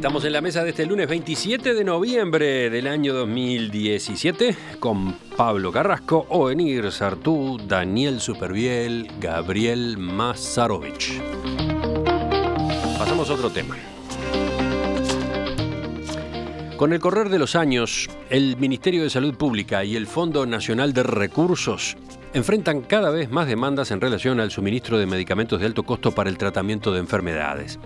Estamos en la mesa de este lunes 27 de noviembre del año 2017 con Pablo Carrasco, Ovenir Sartú, Daniel Superviel, Gabriel Mazarovich. Pasamos a otro tema. Con el correr de los años, el Ministerio de Salud Pública y el Fondo Nacional de Recursos enfrentan cada vez más demandas en relación al suministro de medicamentos de alto costo para el tratamiento de enfermedades.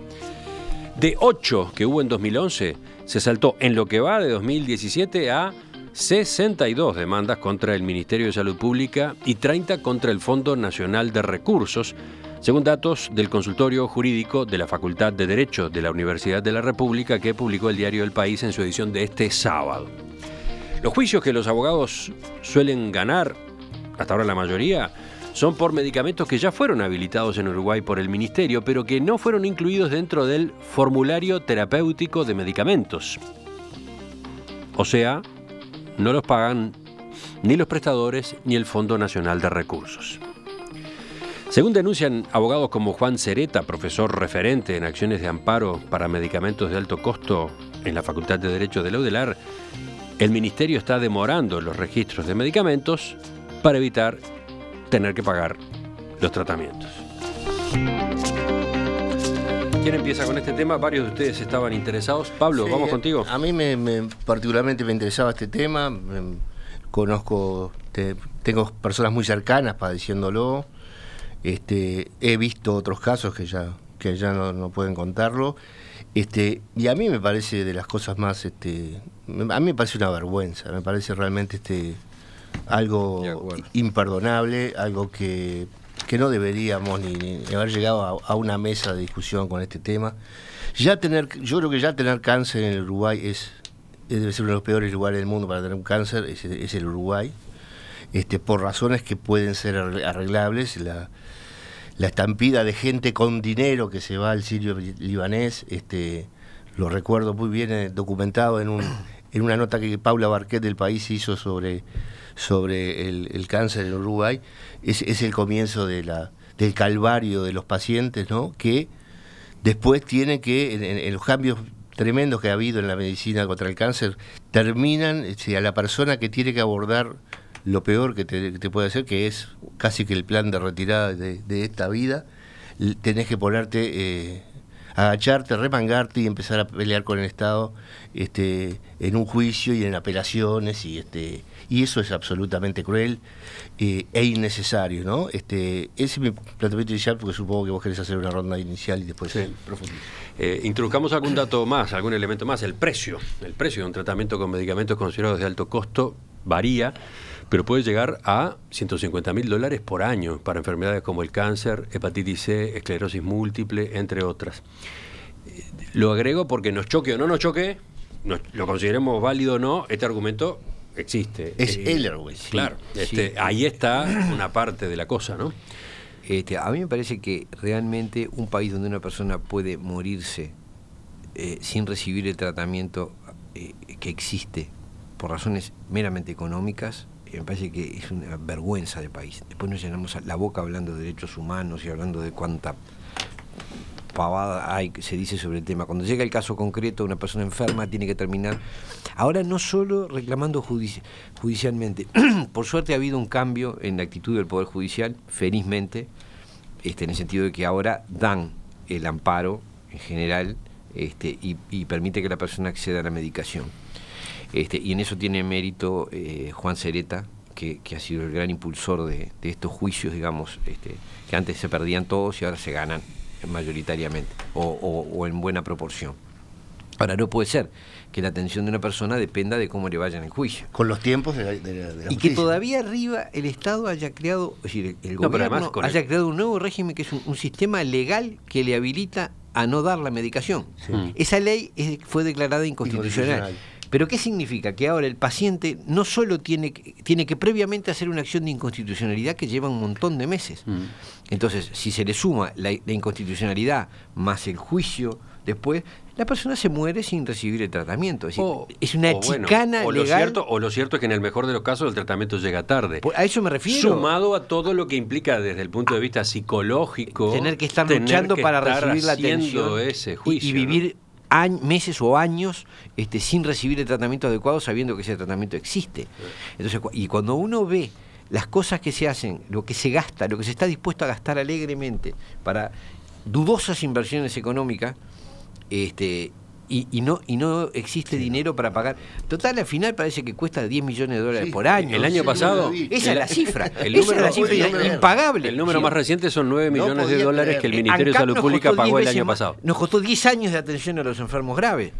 De 8 que hubo en 2011, se saltó en lo que va de 2017 a 62 demandas contra el Ministerio de Salud Pública y 30 contra el Fondo Nacional de Recursos, según datos del consultorio jurídico de la Facultad de Derecho de la Universidad de la República que publicó el diario El País en su edición de este sábado. Los juicios que los abogados suelen ganar, hasta ahora la mayoría, son por medicamentos que ya fueron habilitados en Uruguay por el Ministerio, pero que no fueron incluidos dentro del formulario terapéutico de medicamentos. O sea, no los pagan ni los prestadores ni el Fondo Nacional de Recursos. Según denuncian abogados como Juan Cereta, profesor referente en acciones de amparo para medicamentos de alto costo en la Facultad de Derecho de la UDELAR, el Ministerio está demorando los registros de medicamentos para evitar tener que pagar los tratamientos. ¿Quién empieza con este tema? Varios de ustedes estaban interesados. Pablo, sí, vamos contigo. A mí particularmente me interesaba este tema. Tengo personas muy cercanas padeciéndolo. He visto otros casos que ya no pueden contarlo. Y a mí me parece de las cosas más... a mí me parece una vergüenza. Me parece realmente algo imperdonable, algo que no deberíamos ni haber llegado a una mesa de discusión con este tema. Yo creo que ya tener cáncer en el Uruguay debe ser uno de los peores lugares del mundo para tener un cáncer, es el Uruguay, por razones que pueden ser arreglables. La estampida de gente con dinero que se va al sirio libanés, lo recuerdo muy bien documentado en una nota que Paula Barquet del País hizo sobre el cáncer en Uruguay. Es el comienzo del calvario de los pacientes, ¿no? Que después tienen que, en los cambios tremendos que ha habido en la medicina contra el cáncer, terminan a la persona que tiene que abordar lo peor que te puede hacer, que es casi que el plan de retirada de esta vida. Tenés que ponerte... agacharte, remangarte y empezar a pelear con el Estado en un juicio y en apelaciones y eso es absolutamente cruel e innecesario, ¿no? Ese es mi planteamiento inicial, porque supongo que vos querés hacer una ronda inicial y después profundizar. Introduzcamos algún dato más, algún elemento más. El precio de un tratamiento con medicamentos considerados de alto costo varía, pero puede llegar a $150.000 por año para enfermedades como el cáncer, hepatitis C, esclerosis múltiple, entre otras. Lo agrego porque nos choque o no nos choque, lo consideremos válido o no, este argumento existe. Es el argumento. Claro, ahí está una parte de la cosa, ¿no? A mí me parece que realmente un país donde una persona puede morirse sin recibir el tratamiento que existe por razones meramente económicas, me parece que es una vergüenza de país. Después nos llenamos la boca hablando de derechos humanos y hablando de cuánta pavada se dice sobre el tema. Cuando llega el caso concreto, una persona enferma tiene que terminar. Ahora no solo reclamando judicialmente, por suerte ha habido un cambio en la actitud del Poder Judicial, felizmente, en el sentido de que ahora dan el amparo en general y permite que la persona acceda a la medicación. Y en eso tiene mérito Juan Cereta, que ha sido el gran impulsor de estos juicios, digamos, que antes se perdían todos y ahora se ganan mayoritariamente o en buena proporción. Ahora, no puede ser que la atención de una persona dependa de cómo le vaya en el juicio. Con los tiempos de la y justicia. Que todavía arriba el Estado haya creado, es decir, el gobierno haya creado un nuevo régimen que es un sistema legal que le habilita a no dar la medicación. Sí. Esa ley fue declarada inconstitucional. ¿Pero qué significa? Que ahora el paciente no solo tiene que previamente hacer una acción de inconstitucionalidad que lleva un montón de meses. Entonces, si se le suma la inconstitucionalidad más el juicio después, la persona se muere sin recibir el tratamiento. Es decir, es una chicana legal. Lo cierto es que en el mejor de los casos el tratamiento llega tarde. A eso me refiero. Sumado a todo lo que implica desde el punto de vista psicológico. Tener que estar luchando para recibir la atención ese juicio, y vivir meses o años sin recibir el tratamiento adecuado, sabiendo que ese tratamiento existe. Entonces, y cuando uno ve las cosas que se hacen, lo que se gasta, lo que se está dispuesto a gastar alegremente para dudosas inversiones económicas, y no existe dinero para pagar. Total, al final parece que cuesta 10 millones de dólares por año. El año pasado... Esa es la cifra. Esa es la cifra impagable. El número más reciente son 9 millones de dólares que el Ministerio de Salud Pública pagó el año pasado. Nos costó 10 años de atención a los enfermos graves.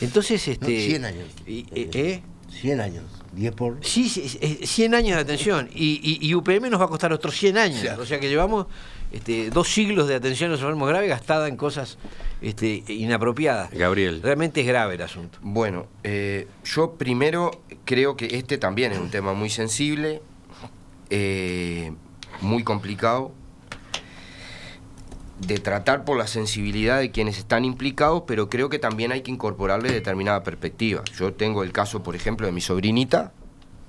Entonces, 100 años. 100 años. 10 por... Sí, 100 años de atención. Y UPM nos va a costar otros 100 años. Claro. O sea que llevamos 2 siglos de atención a los enfermos graves gastada en cosas inapropiadas. Gabriel. Realmente es grave el asunto. Bueno, yo primero creo que este también es un tema muy sensible, muy complicado de tratar por la sensibilidad de quienes están implicados, pero creo que también hay que incorporarle determinada perspectiva. Yo tengo el caso, por ejemplo, de mi sobrinita,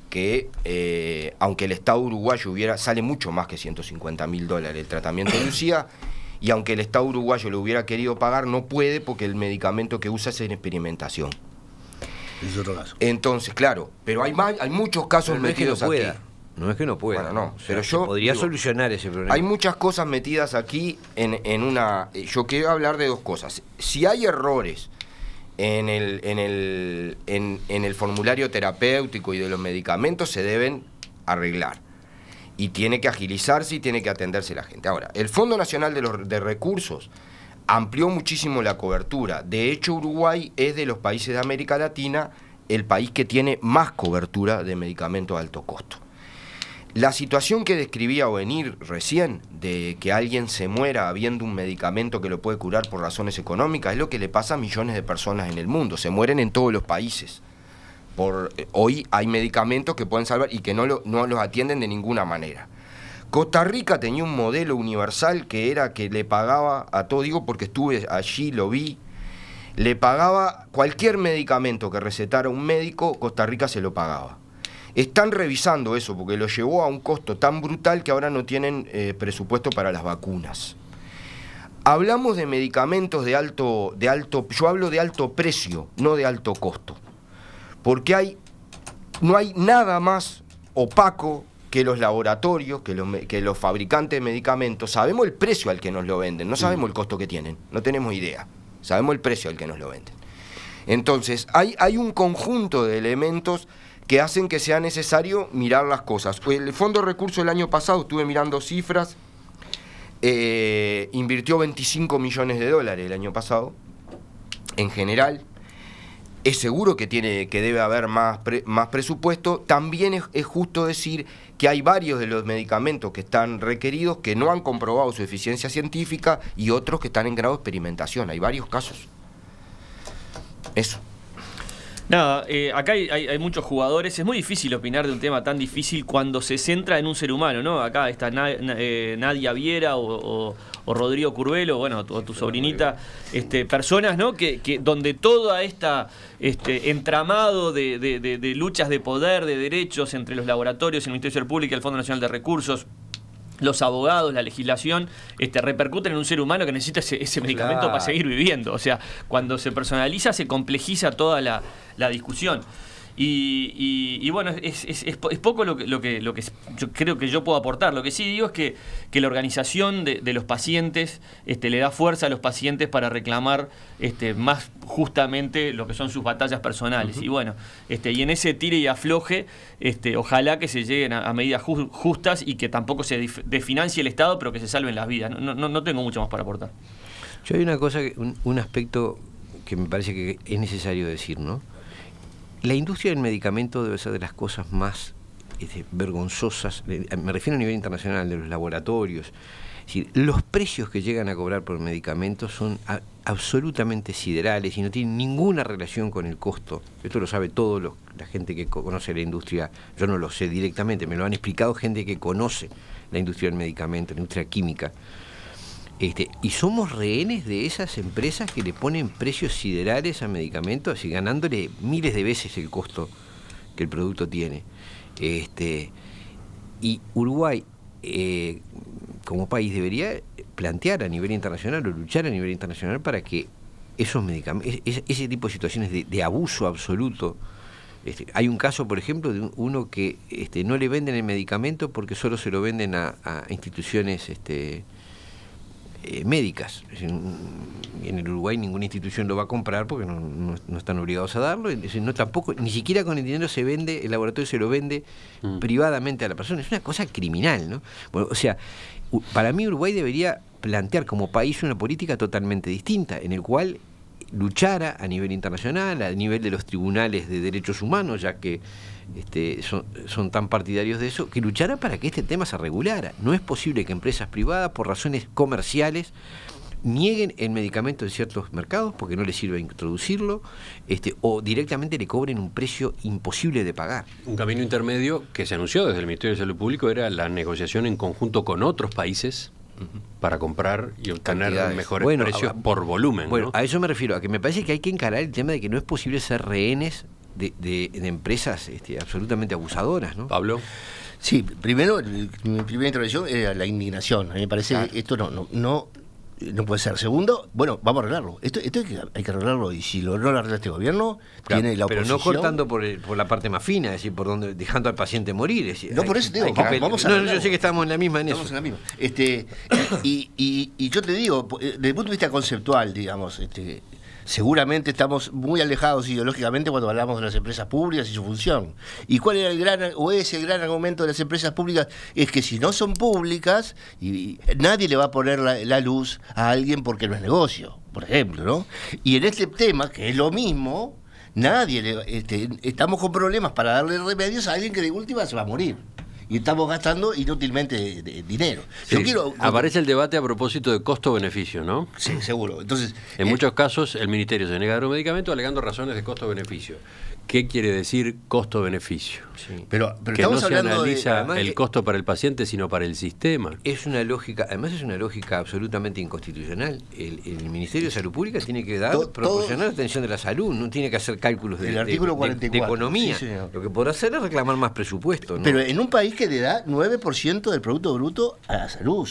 que aunque el Estado uruguayo sale mucho más que $150.000 el tratamiento de Lucía, y aunque el Estado uruguayo lo hubiera querido pagar, no puede porque el medicamento que usa es en experimentación. Es otro caso. Entonces, claro, pero hay muchos casos metidos aquí. No es que no pueda. Bueno, no, o sea, pero yo podría solucionar ese problema. Hay muchas cosas metidas aquí en una... Yo quiero hablar de dos cosas. Si hay errores en el formulario terapéutico y de los medicamentos, se deben arreglar. Y tiene que agilizarse y tiene que atenderse la gente. Ahora, el Fondo Nacional de Recursos amplió muchísimo la cobertura. De hecho, Uruguay es de los países de América Latina el país que tiene más cobertura de medicamentos de alto costo. La situación que describía Ovenir recién, de que alguien se muera habiendo un medicamento que lo puede curar por razones económicas, es lo que le pasa a millones de personas en el mundo. Se mueren en todos los países. Hoy hay medicamentos que pueden salvar y que no los atienden de ninguna manera. Costa Rica tenía un modelo universal que era que le pagaba a todo, digo porque estuve allí, lo vi, le pagaba cualquier medicamento que recetara un médico, Costa Rica se lo pagaba. Están revisando eso porque lo llevó a un costo tan brutal que ahora no tienen presupuesto para las vacunas. Hablamos de medicamentos de alto, yo hablo de alto precio, no de alto costo. Porque no hay nada más opaco que los laboratorios, que los fabricantes de medicamentos. Sabemos el precio al que nos lo venden, no sabemos el costo que tienen, no tenemos idea. Sabemos el precio al que nos lo venden. Entonces, hay un conjunto de elementos que hacen que sea necesario mirar las cosas. El Fondo de Recursos el año pasado, estuve mirando cifras, invirtió $25 millones el año pasado, en general. Es seguro que debe haber más presupuesto. También es justo decir que hay varios de los medicamentos que están requeridos que no han comprobado su eficiencia científica y otros que están en grado de experimentación. Hay varios casos. Eso. Nada, acá hay muchos jugadores. Es muy difícil opinar de un tema tan difícil cuando se centra en un ser humano, ¿no? Acá está Nadia Viera o Rodrigo Curvelo, bueno, o tu sobrinita, personas, ¿no? Que donde toda esta entramado de luchas de poder, de derechos entre los laboratorios, el Ministerio de Salud Pública, el Fondo Nacional de Recursos, los abogados, la legislación, repercuten en un ser humano que necesita ese medicamento, claro, para seguir viviendo. O sea, cuando se personaliza, se complejiza toda la discusión. Y bueno, es poco lo que yo creo que yo puedo aportar. Lo que sí digo es que la organización de los pacientes le da fuerza a los pacientes para reclamar más justamente lo que son sus batallas personales. Y bueno, y en ese tire y afloje, ojalá que se lleguen a medidas justas y que tampoco se desfinancie el Estado, pero que se salven las vidas. No tengo mucho más para aportar. Yo hay una cosa, un aspecto que me parece que es necesario decir, ¿no? La industria del medicamento debe ser de las cosas más vergonzosas, me refiero a nivel internacional, de los laboratorios. Es decir, los precios que llegan a cobrar por medicamentos son absolutamente siderales y no tienen ninguna relación con el costo. Esto lo sabe todo la gente que conoce la industria. Yo no lo sé directamente, me lo han explicado gente que conoce la industria del medicamento, la industria química. Y somos rehenes de esas empresas que le ponen precios siderales a medicamentos y ganándole miles de veces el costo que el producto tiene. Y Uruguay, como país, debería plantear a nivel internacional o luchar a nivel internacional para que esos medicamentos, ese tipo de situaciones de abuso absoluto. Hay un caso, por ejemplo, de uno que no le venden el medicamento porque solo se lo venden a instituciones médicas. Es decir, en el Uruguay ninguna institución lo va a comprar porque no están obligados a darlo. Es decir, no tampoco, ni siquiera con el dinero se vende, el laboratorio se lo vende privadamente a la persona. Es una cosa criminal, ¿no? Bueno, o sea, para mí Uruguay debería plantear como país una política totalmente distinta, en el cual luchara a nivel internacional, a nivel de los tribunales de derechos humanos, ya que son tan partidarios de eso, que luchara para que este tema se regulara. No es posible que empresas privadas, por razones comerciales, nieguen el medicamento en ciertos mercados porque no les sirve introducirlo, o directamente le cobren un precio imposible de pagar. Un camino intermedio que se anunció desde el Ministerio de Salud Pública era la negociación en conjunto con otros países para comprar y obtener mejores precios por volumen. Bueno, ¿no? a eso me refiero, a que me parece que hay que encarar el tema de que no es posible ser rehenes de empresas absolutamente abusadoras, ¿no? Pablo. Sí, primero, mi primera intervención era la indignación. A mí me parece que esto no puede ser. Segundo, bueno, vamos a arreglarlo. Esto hay que arreglarlo, y si no lo arregla este gobierno, tiene la oposición. Pero no cortando por la parte más fina, es decir, por donde, dejando al paciente morir. Es decir, no, por eso te digo, vamos a arreglarlo. Yo sé que estamos en la misma en eso. Estamos en la misma. Y yo te digo, desde el punto de vista conceptual, digamos, seguramente estamos muy alejados ideológicamente cuando hablamos de las empresas públicas y su función. ¿Y cuál era el gran argumento de las empresas públicas? Es que si no son públicas, y nadie le va a poner la luz a alguien porque no es negocio, por ejemplo, ¿no? Y en este tema, que es lo mismo, estamos con problemas para darle remedios a alguien que de última se va a morir. Y estamos gastando inútilmente dinero. Sí, aparece el debate a propósito de costo-beneficio, ¿no? Sí, seguro. Entonces, en muchos casos el Ministerio se niega a dar un medicamento alegando razones de costo-beneficio. ¿Qué quiere decir costo-beneficio? Sí. Pero que estamos no se hablando analiza el costo para el paciente, sino para el sistema. Es una lógica, además es una lógica absolutamente inconstitucional. El Ministerio de Salud Pública tiene que proporcionar atención de la salud, no tiene que hacer cálculos de economía. Sí, lo que podrá hacer es reclamar más presupuesto, ¿no? Pero en un país que le da 9% del Producto Bruto a la salud,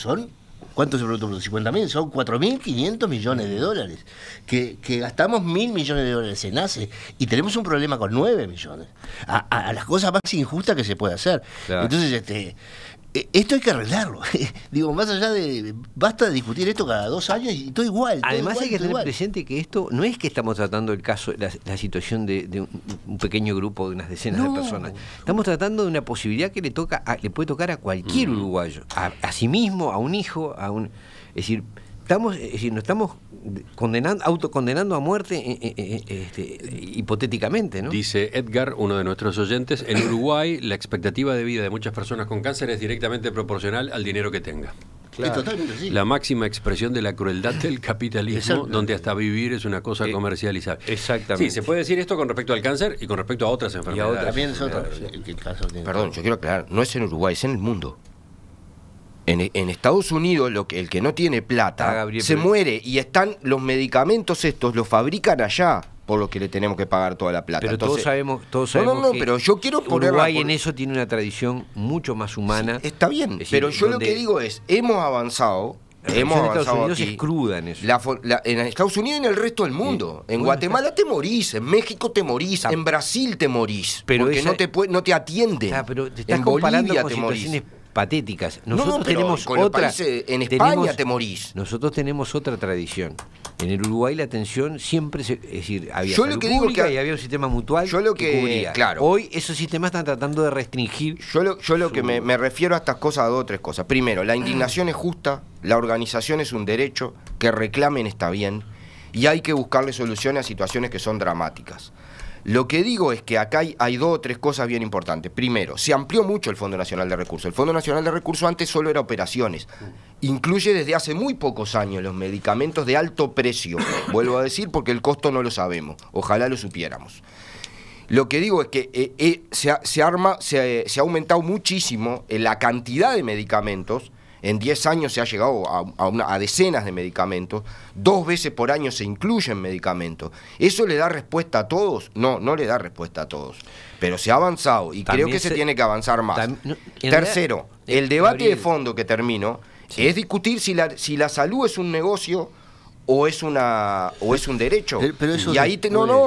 ¿cuánto es el Producto Bruto? 50.000, son 4.500 millones de dólares. Que gastamos 1.000 millones de dólares en ACE y tenemos un problema con 9 millones. A las cosas más injustas que se puede hacer. Claro. Entonces, esto hay que arreglarlo. Digo, más allá de... Basta de discutir esto cada 2 años y todo igual. Además hay que tener igual. Presente que esto no es que estamos tratando el caso, la situación de un pequeño grupo de unas decenas de personas. Estamos tratando de una posibilidad que le puede tocar a cualquier uruguayo. A sí mismo, a un hijo, Es decir, nos estamos autocondenando a muerte hipotéticamente, ¿no? Dice Edgar, uno de nuestros oyentes, en Uruguay la expectativa de vida de muchas personas con cáncer es directamente proporcional al dinero que tenga. Claro. Es totalmente así. La máxima expresión de la crueldad del capitalismo, donde hasta vivir es una cosa comercializable. Exactamente. Sí, se puede decir esto con respecto al cáncer y con respecto a otras enfermedades. También es otra. Perdón, yo quiero aclarar, no es en Uruguay, es en el mundo. En Estados Unidos, el que no tiene plata se muere, y están los medicamentos estos, los fabrican allá, por lo que le tenemos que pagar toda la plata. Pero entonces, todos sabemos que pero yo quiero poner Uruguay en eso tiene una tradición mucho más humana. Sí, está bien, decir, pero yo lo que digo es, hemos avanzado. En Estados Unidos es cruda en eso. En Estados Unidos y en el resto del mundo. En Guatemala te morís, en México te morís, en Brasil te morís, pero porque no te atienden. Pero te estás comparando con situaciones patéticas. Nosotros tenemos otra. En España te morís. Nosotros tenemos otra tradición. En el Uruguay la atención siempre es decir, había yo salud lo que digo pública que y había un sistema mutual que cubría. Claro. Hoy esos sistemas están tratando de restringir. Yo lo que me refiero a estas cosas, a 2 o 3 cosas. Primero, la indignación es justa, la organización es un derecho, que reclamen está bien, y hay que buscarle soluciones a situaciones que son dramáticas. Lo que digo es que acá hay 2 o 3 cosas bien importantes. Primero, se amplió mucho el Fondo Nacional de Recursos. El Fondo Nacional de Recursos antes solo era operaciones. Incluye desde hace muy pocos años los medicamentos de alto precio. Vuelvo a decir porque el costo no lo sabemos. Ojalá lo supiéramos. Lo que digo es que se ha aumentado muchísimo la cantidad de medicamentos. En 10 años se ha llegado a decenas de medicamentos. 2 veces por año se incluyen medicamentos. ¿Eso le da respuesta a todos? No le da respuesta a todos. Pero se ha avanzado y también creo que se tiene que avanzar más. Tercero, el debate de fondo que termino es discutir si la salud es un negocio o es un derecho. Pero eso y ahí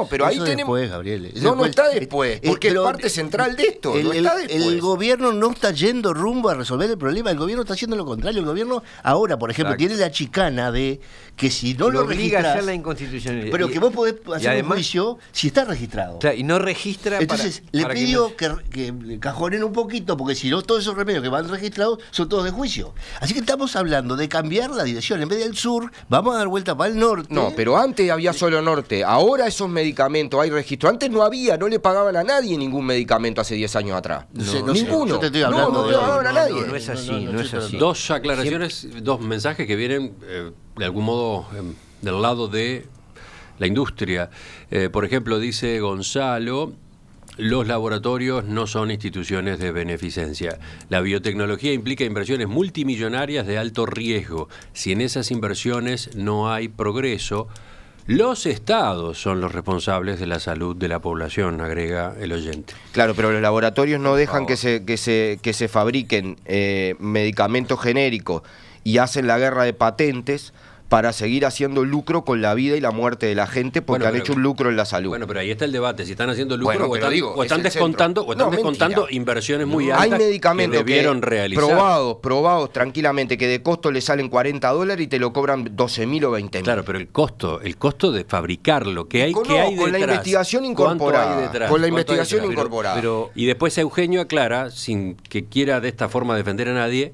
pero ahí tenemos después, Gabriel. no está después, porque es parte central de esto. No está después. El gobierno no está yendo rumbo a resolver el problema, el gobierno está haciendo lo contrario. El gobierno ahora, por ejemplo, tiene la chicana de que si no lo obliga a registras, hacer la inconstitucionalidad. pero que vos podés hacer además, un juicio si está registrado. Claro, y no registra. Entonces le pido que cajonen un poquito, porque si no, todos esos remedios que van registrados son todos de juicio. Así que estamos hablando de cambiar la dirección. En vez del sur, vamos a dar vuelta para el norte. No, pero antes había solo norte. Ahora esos medicamentos hay registro. Antes no le pagaban a nadie ningún medicamento hace 10 años atrás. No, ninguno. Yo te estoy hablando no le pagaban a nadie. No es así, no es así. Dos aclaraciones, dos mensajes que vienen de algún modo del lado de la industria. Por ejemplo, dice Gonzalo: los laboratorios no son instituciones de beneficencia. La biotecnología implica inversiones multimillonarias de alto riesgo. Si en esas inversiones no hay progreso, los estados son los responsables de la salud de la población, agrega el oyente. Claro, pero los laboratorios no dejan que se fabriquen medicamentos genéricos y hacen la guerra de patentes para seguir haciendo lucro con la vida y la muerte de la gente, porque han hecho un lucro en la salud. Bueno, pero ahí está el debate, si están haciendo lucro o es están descontando inversiones muy altas. Hay medicamentos que debieron realizar. Probados tranquilamente, que de costo le salen $40 y te lo cobran 12.000 o 20.000. Claro, pero el costo de fabricarlo, ¿qué hay detrás? Con la investigación incorporada. Con la investigación incorporada. Y después Eugenio aclara, sin que quiera de esta forma defender a nadie: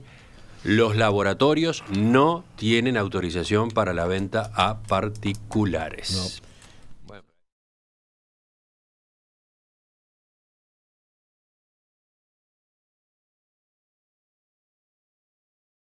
los laboratorios no tienen autorización para la venta a particulares.